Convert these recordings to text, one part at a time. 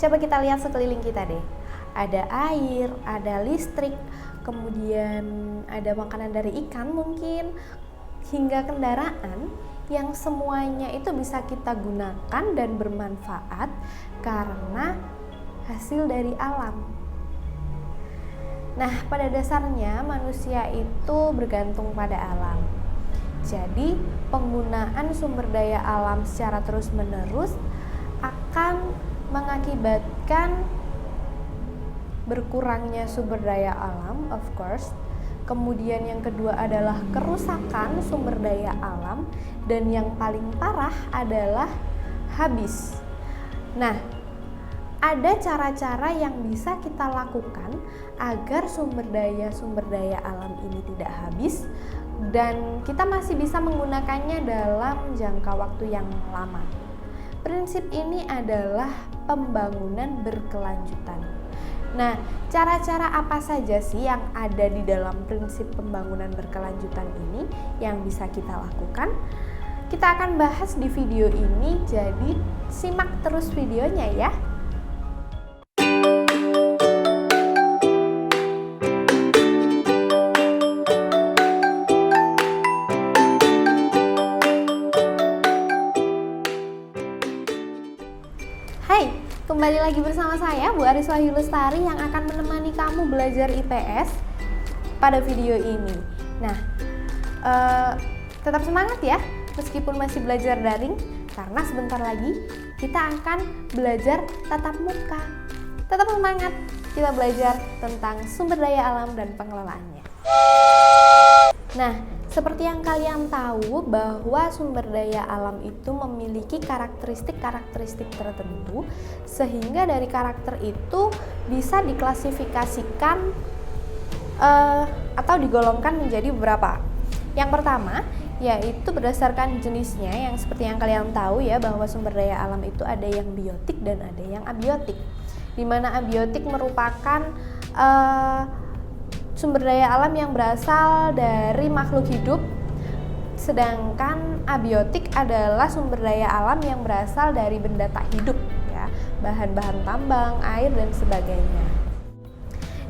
Coba kita lihat sekeliling kita deh. Ada air, ada listrik, kemudian ada makanan dari ikan mungkin, hingga kendaraan yang semuanya itu bisa kita gunakan dan bermanfaat karena hasil dari alam. Nah, pada dasarnya manusia itu bergantung pada alam. Jadi, penggunaan sumber daya alam secara terus-menerus akan mengakibatkan berkurangnya sumber daya alam, of course. Kemudian yang kedua adalah kerusakan sumber daya alam, dan yang paling parah adalah habis. Nah, ada cara-cara yang bisa kita lakukan agar sumber daya alam ini tidak habis dan kita masih bisa menggunakannya dalam jangka waktu yang lama. Prinsip ini adalah pembangunan berkelanjutan. Nah, cara-cara apa saja sih yang ada di dalam prinsip pembangunan berkelanjutan ini yang bisa kita lakukan? Kita akan bahas di video ini, jadi simak terus videonya ya. Hai, kembali lagi bersama saya Bu Aris Wahyu Lestari yang akan menemani kamu belajar IPS pada video ini. Nah, tetap semangat ya meskipun masih belajar daring, karena sebentar lagi kita akan belajar tatap muka. Tetap semangat, kita belajar tentang sumber daya alam dan pengelolaannya. Nah, seperti yang kalian tahu bahwa sumber daya alam itu memiliki karakteristik tertentu, sehingga dari karakter itu bisa diklasifikasikan atau digolongkan menjadi beberapa. Yang pertama yaitu berdasarkan jenisnya, yang seperti yang kalian tahu ya, bahwa sumber daya alam itu ada yang biotik dan ada yang abiotik. Di mana abiotik merupakan sumber daya alam yang berasal dari makhluk hidup, sedangkan abiotik adalah sumber daya alam yang berasal dari benda tak hidup ya, bahan-bahan tambang, air dan sebagainya.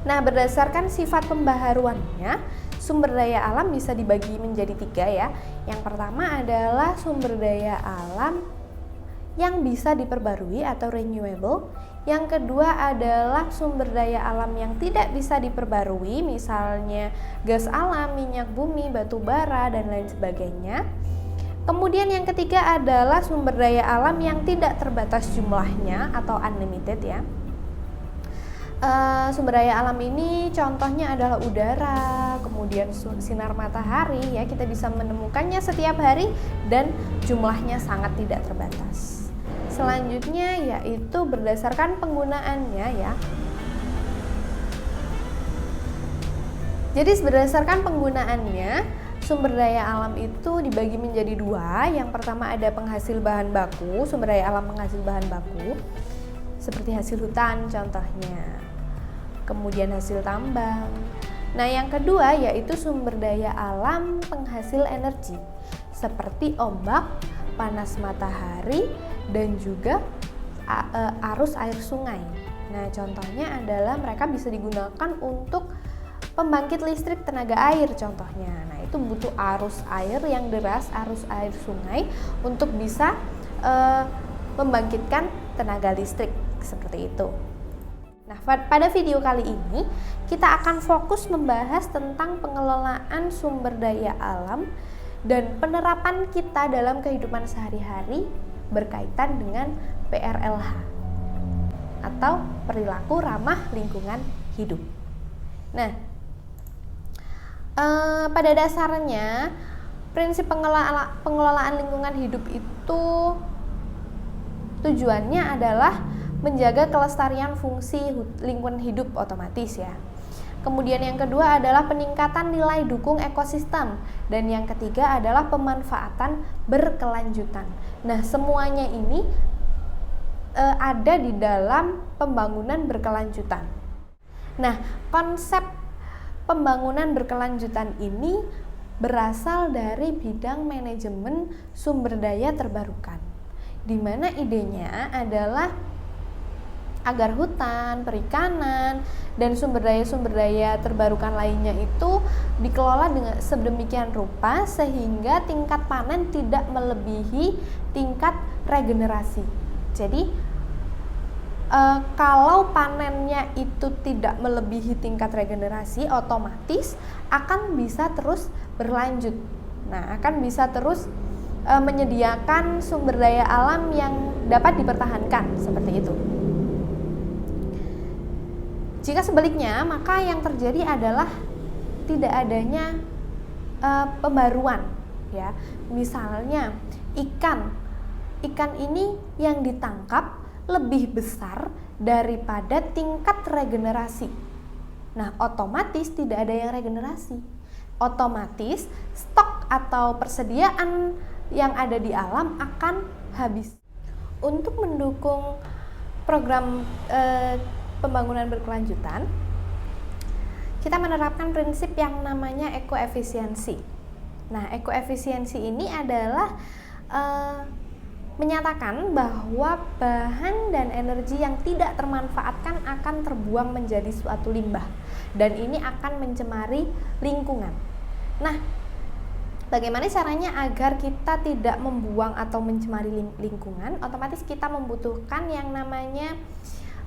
Nah, berdasarkan sifat pembaharuannya, sumber daya alam bisa dibagi menjadi 3 ya. Yang pertama adalah sumber daya alam yang bisa diperbarui atau renewable. Yang kedua adalah sumber daya alam yang tidak bisa diperbarui, misalnya gas alam, minyak bumi, batu bara, dan lain sebagainya. Kemudian yang ketiga adalah sumber daya alam yang tidak terbatas jumlahnya atau unlimited ya. Sumber daya alam ini contohnya adalah udara, kemudian sinar matahari ya, kita bisa menemukannya setiap hari dan jumlahnya sangat tidak terbatas. Selanjutnya yaitu berdasarkan penggunaannya ya. Jadi berdasarkan penggunaannya, sumber daya alam itu dibagi menjadi 2. Yang pertama ada penghasil bahan baku, sumber daya alam penghasil bahan baku, seperti hasil hutan contohnya. Kemudian hasil tambang. Nah, yang kedua yaitu sumber daya alam penghasil energi, seperti ombak, panas matahari, dan juga arus air sungai. Nah, contohnya adalah mereka bisa digunakan untuk pembangkit listrik tenaga air contohnya. Nah, itu butuh arus air yang deras, arus air sungai untuk bisa membangkitkan tenaga listrik seperti itu. Nah, pada video kali ini kita akan fokus membahas tentang pengelolaan sumber daya alam dan penerapan kita dalam kehidupan sehari-hari berkaitan dengan PRLH atau perilaku ramah lingkungan hidup. Nah, pada dasarnya prinsip pengelolaan lingkungan hidup itu tujuannya adalah menjaga kelestarian fungsi lingkungan hidup otomatis ya. Kemudian yang kedua adalah peningkatan nilai dukung ekosistem, dan yang ketiga adalah pemanfaatan berkelanjutan. Nah, semuanya ini ada di dalam pembangunan berkelanjutan. Nah, konsep pembangunan berkelanjutan ini berasal dari bidang manajemen sumber daya terbarukan, di mana idenya adalah agar hutan, perikanan, dan sumber daya terbarukan lainnya itu dikelola dengan sedemikian rupa sehingga tingkat panen tidak melebihi tingkat regenerasi. Jadi kalau panennya itu tidak melebihi tingkat regenerasi, otomatis akan bisa terus berlanjut. Nah, akan bisa terus menyediakan sumber daya alam yang dapat dipertahankan, seperti itu. Jika sebaliknya, maka yang terjadi adalah tidak adanya pembaruan, ya. Misalnya ikan ini yang ditangkap lebih besar daripada tingkat regenerasi. Nah, otomatis tidak ada yang regenerasi. Otomatis stok atau persediaan yang ada di alam akan habis. Untuk mendukung program pembangunan berkelanjutan, kita menerapkan prinsip yang namanya ekoefisiensi. Nah, ekoefisiensi ini adalah menyatakan bahwa bahan dan energi yang tidak termanfaatkan akan terbuang menjadi suatu limbah, dan ini akan mencemari lingkungan. Nah, bagaimana caranya agar kita tidak membuang atau mencemari lingkungan? Otomatis kita membutuhkan yang namanya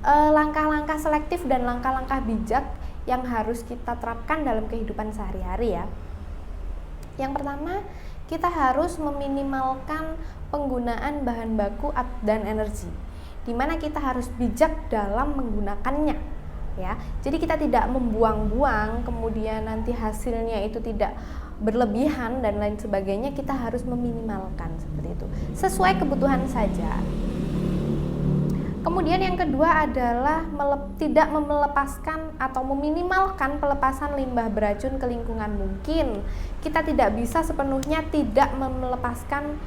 langkah-langkah selektif dan langkah-langkah bijak yang harus kita terapkan dalam kehidupan sehari-hari, ya. Yang pertama, kita harus meminimalkan penggunaan bahan baku dan energi, di mana kita harus bijak dalam menggunakannya, ya. Jadi kita tidak membuang-buang, kemudian nanti hasilnya itu tidak berlebihan dan lain sebagainya. Kita harus meminimalkan seperti itu, sesuai kebutuhan saja. Kemudian yang kedua adalah tidak melepaskan atau meminimalkan pelepasan limbah beracun ke lingkungan. Mungkin kita tidak bisa sepenuhnya tidak melepaskan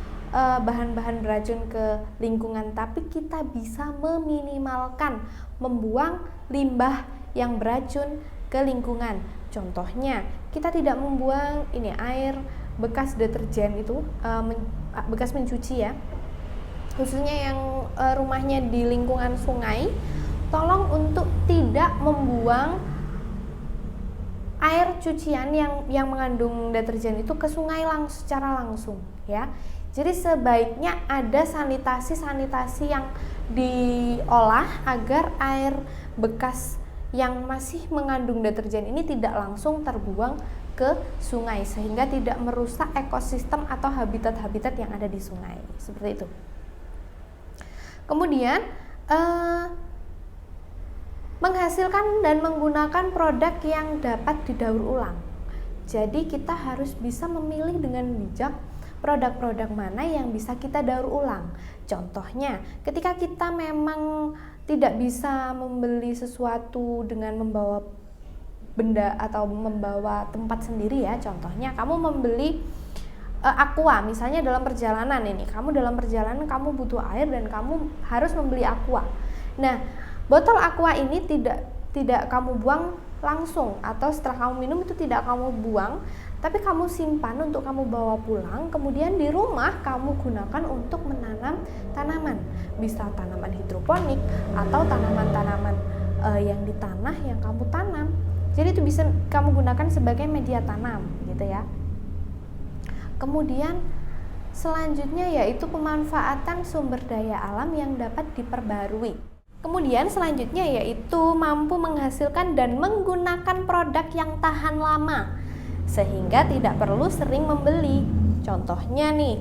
bahan-bahan beracun ke lingkungan, tapi kita bisa meminimalkan membuang limbah yang beracun ke lingkungan. Contohnya, kita tidak membuang air bekas deterjen itu, bekas mencuci, ya, khususnya yang rumahnya di lingkungan sungai. Tolong untuk tidak membuang air cucian yang mengandung deterjen itu ke sungai secara langsung, ya. Jadi sebaiknya ada sanitasi yang diolah agar air bekas yang masih mengandung deterjen ini tidak langsung terbuang ke sungai, sehingga tidak merusak ekosistem atau habitat-habitat yang ada di sungai, seperti itu. Kemudian menghasilkan dan menggunakan produk yang dapat didaur ulang. Jadi kita harus bisa memilih dengan bijak produk-produk mana yang bisa kita daur ulang. Contohnya, ketika kita memang tidak bisa membeli sesuatu dengan membawa benda atau membawa tempat sendiri, ya. Contohnya, kamu membeli aqua, misalnya dalam perjalanan ini. Kamu dalam perjalanan, kamu butuh air dan kamu harus membeli aqua. Nah, botol aqua ini tidak kamu buang langsung, atau setelah kamu minum itu tidak kamu buang, tapi kamu simpan untuk kamu bawa pulang, kemudian di rumah kamu gunakan untuk menanam tanaman. Bisa tanaman hidroponik atau tanaman-tanaman yang di tanah yang kamu tanam. Jadi itu bisa kamu gunakan sebagai media tanam, gitu, ya. Kemudian selanjutnya yaitu pemanfaatan sumber daya alam yang dapat diperbarui. Kemudian selanjutnya yaitu mampu menghasilkan dan menggunakan produk yang tahan lama, sehingga tidak perlu sering membeli. Contohnya nih,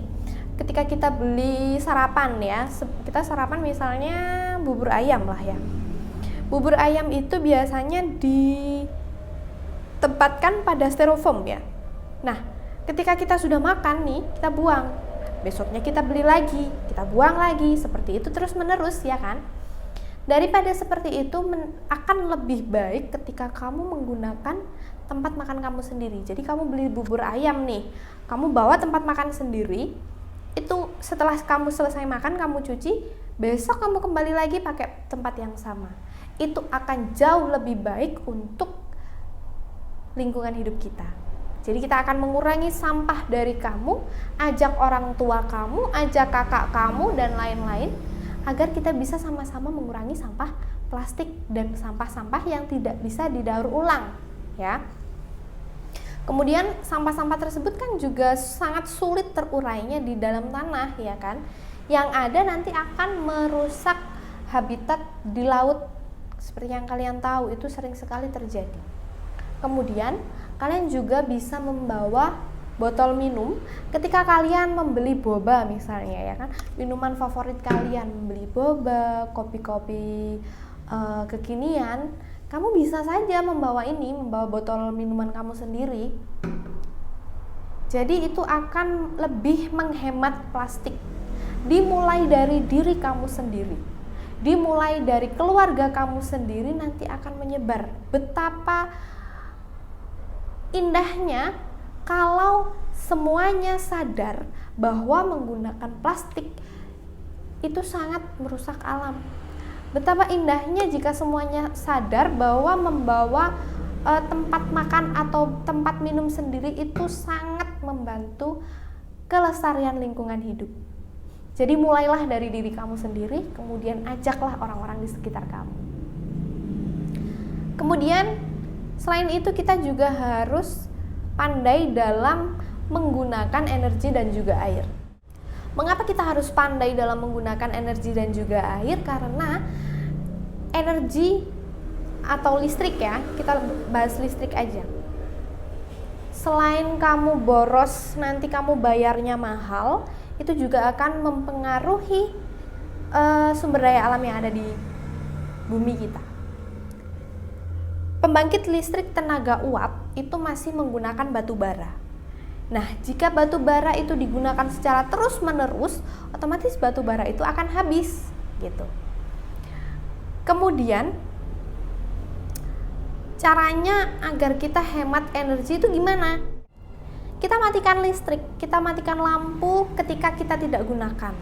ketika kita beli sarapan, ya, kita sarapan misalnya bubur ayam lah, ya. Bubur ayam itu biasanya ditempatkan pada styrofoam, ya. Nah, ketika kita sudah makan nih, kita buang. Besoknya kita beli lagi, kita buang lagi, seperti itu terus menerus, ya kan? Daripada seperti itu, akan lebih baik ketika kamu menggunakan tempat makan kamu sendiri. Jadi kamu beli bubur ayam nih, kamu bawa tempat makan sendiri, itu setelah kamu selesai makan, kamu cuci, besok kamu kembali lagi pakai tempat yang sama. Itu akan jauh lebih baik untuk lingkungan hidup kita. Jadi kita akan mengurangi sampah dari kamu, ajak orang tua kamu, ajak kakak kamu, dan lain-lain, agar kita bisa sama-sama mengurangi sampah plastik dan sampah-sampah yang tidak bisa didaur ulang, ya. Kemudian sampah-sampah tersebut kan juga sangat sulit terurainya di dalam tanah, ya kan? Yang ada nanti akan merusak habitat di laut. Seperti yang kalian tahu, itu sering sekali terjadi. Kemudian kalian juga bisa membawa botol minum ketika kalian membeli boba misalnya, ya kan, minuman favorit kalian, membeli boba, kopi-kopi kekinian, kamu bisa saja membawa botol minuman kamu sendiri. Jadi itu akan lebih menghemat plastik. Dimulai dari diri kamu sendiri, dimulai dari keluarga kamu sendiri, nanti akan menyebar. Betapa indahnya kalau semuanya sadar bahwa menggunakan plastik itu sangat merusak alam. Betapa indahnya jika semuanya sadar bahwa membawa tempat makan atau tempat minum sendiri itu sangat membantu kelestarian lingkungan hidup. Jadi mulailah dari diri kamu sendiri, kemudian ajaklah orang-orang di sekitar kamu. Kemudian selain itu kita juga harus pandai dalam menggunakan energi dan juga air. Mengapa kita harus pandai dalam menggunakan energi dan juga air? Karena energi atau listrik, ya, kita bahas listrik aja. Selain kamu boros, nanti kamu bayarnya mahal, itu juga akan mempengaruhi sumber daya alam yang ada di bumi kita. Pembangkit listrik tenaga uap itu masih menggunakan batu bara. Nah, jika batu bara itu digunakan secara terus-menerus, otomatis batu bara itu akan habis, gitu. Kemudian, caranya agar kita hemat energi itu gimana? Kita matikan listrik, kita matikan lampu ketika kita tidak gunakan.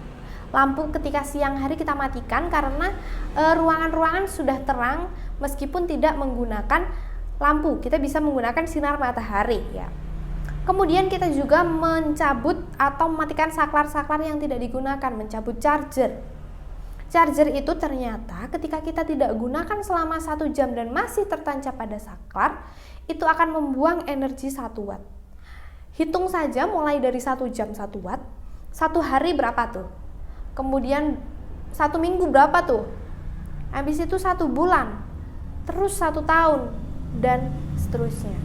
Lampu ketika siang hari kita matikan karena ruangan-ruangan sudah terang meskipun tidak menggunakan lampu. Kita bisa menggunakan sinar matahari, ya. Kemudian kita juga mencabut atau mematikan saklar-saklar yang tidak digunakan, mencabut charger. Charger itu ternyata ketika kita tidak gunakan selama 1 jam dan masih tertancap pada saklar, itu akan membuang energi 1 watt. Hitung saja mulai dari 1 jam 1 watt, 1 hari berapa tuh? Kemudian 1 minggu berapa tuh? Habis itu 1 bulan, terus 1 tahun, dan seterusnya.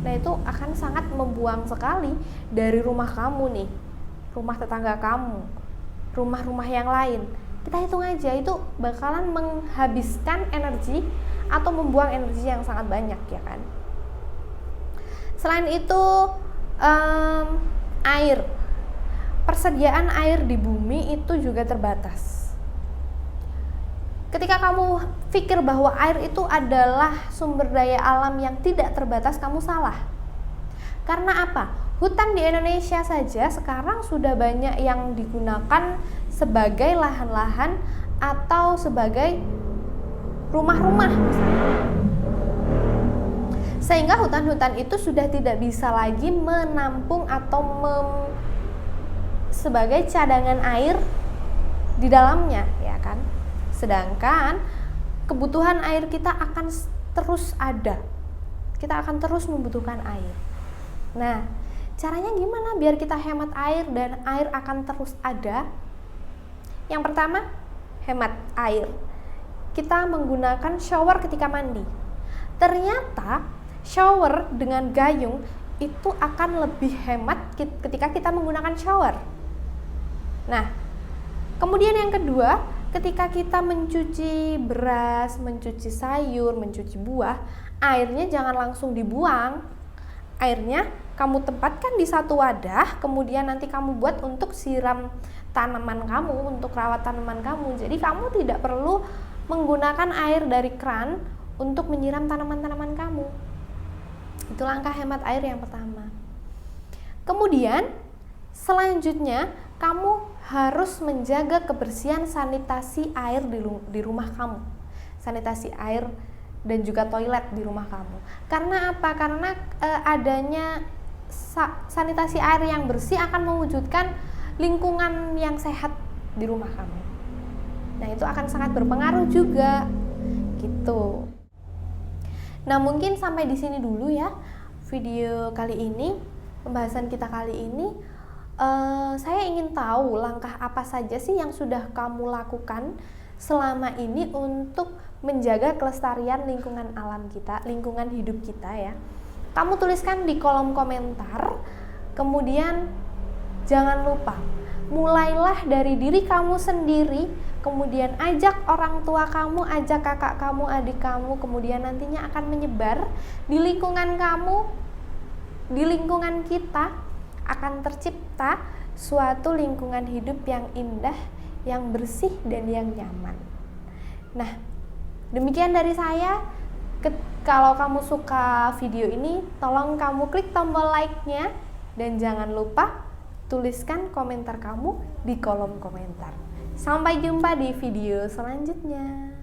Nah, itu akan sangat membuang sekali dari rumah kamu nih, rumah tetangga kamu, rumah-rumah yang lain. Kita hitung aja, itu bakalan menghabiskan energi atau membuang energi yang sangat banyak, ya kan. Selain itu, air, persediaan air di bumi itu juga terbatas. Ketika kamu pikir bahwa air itu adalah sumber daya alam yang tidak terbatas, kamu salah. Karena apa? Hutan di Indonesia saja sekarang sudah banyak yang digunakan sebagai lahan-lahan atau sebagai rumah-rumah misalnya. Sehingga hutan-hutan itu sudah tidak bisa lagi menampung atau sebagai cadangan air di dalamnya, ya kan? Sedangkan kebutuhan air kita akan terus ada. Kita akan terus membutuhkan air. Nah, caranya gimana biar kita hemat air dan air akan terus ada? Yang pertama, hemat air. Kita menggunakan shower ketika mandi. Ternyata shower dengan gayung itu akan lebih hemat ketika kita menggunakan shower. Nah, kemudian yang kedua, ketika kita mencuci beras, mencuci sayur, mencuci buah, airnya jangan langsung dibuang. Airnya kamu tempatkan di satu wadah, kemudian nanti kamu buat untuk siram tanaman kamu, untuk rawat tanaman kamu. Jadi kamu tidak perlu menggunakan air dari keran untuk menyiram tanaman-tanaman kamu. Itu langkah hemat air yang pertama. Kemudian selanjutnya kamu harus menjaga kebersihan sanitasi air di rumah kamu. Sanitasi air dan juga toilet di rumah kamu. Karena apa? Karena adanya sanitasi air yang bersih akan mewujudkan lingkungan yang sehat di rumah kamu. Nah, itu akan sangat berpengaruh juga gitu. Nah, mungkin sampai di sini dulu ya video kali ini, pembahasan kita kali ini. Saya ingin tahu langkah apa saja sih yang sudah kamu lakukan selama ini untuk menjaga kelestarian lingkungan alam kita, lingkungan hidup kita ya. Kamu tuliskan di kolom komentar. Kemudian jangan lupa, mulailah dari diri kamu sendiri, kemudian ajak orang tua kamu, ajak kakak kamu, adik kamu, kemudian nantinya akan menyebar di lingkungan kamu, di lingkungan kita akan tercipta suatu lingkungan hidup yang indah, yang bersih dan yang nyaman. Nah, demikian dari saya. Kalau kamu suka video ini, tolong kamu klik tombol like-nya dan jangan lupa tuliskan komentar kamu di kolom komentar. Sampai jumpa di video selanjutnya.